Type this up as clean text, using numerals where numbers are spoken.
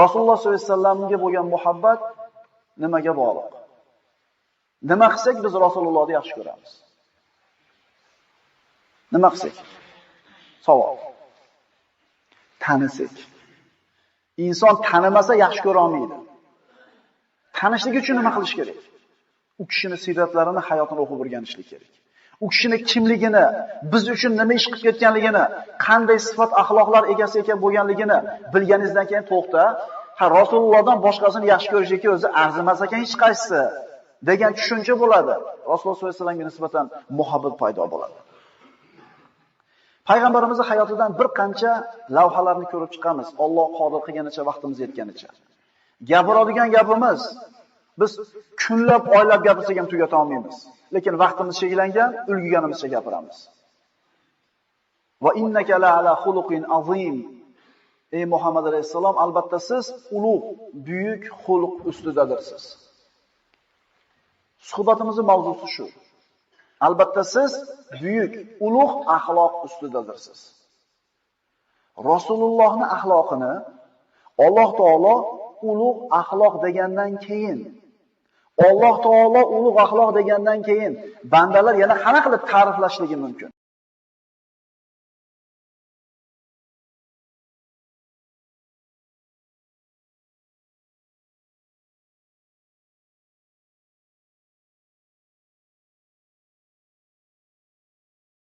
Rasululloh sollallohu alayhi vasallamga bo'lgan muhabbat nimaga bog'liq? Nima qilsak biz Rasulullohni yaxshi ko'ramiz? Nima qilsak? Savol. Tanisak. Inson tanimasa yaxshi ko'ra olmaydi. Tanishlik uchun nima qilish kerak? U kishini siyratlarini, hayotini o'qib o'rganishlik kerak. U kishini kimligini, biz uchun nima ish qilib ketganligini, qanday sifat axloqlar egasi ekan bo'lganligini bilganingizdan keyin to'xta, Rasulullohdan boshqasini yaxshi ko'rishga o'zi arzimas ekan hech qaysisi degan tushuncha bo'ladi. Rasululloh sollallohu alayhi vasallamga nisbatan muhabbat paydo bo'ladi. Payg'ambarimizning hayotidan bir qancha lavhalarni ko'rib chiqamiz. Alloh qodir qilganicha, vaqtimiz yetganicha. Gapiradigan gapimiz biz kunlab, oylab gapirsak ham tugata olmaymiz. Lekin vaqtimiz cheklangan, ulgurganimizcha gapiramiz. Va innaka la ala xuluqin azim. Ey Muhammad alayhisalom, albatta siz ulug', buyuk xulq ustidadirsiz. Suhbatimizning mavzusi shu. Albatta siz buyuk, ulug' axloq ustidadirsiz. Rasulullohning axloqini Alloh taolo ulug' axloq degandan keyin, Alloh taolo ulug' axloq degandan keyin bandalar yana qana qilib ta'riflashligi mumkin?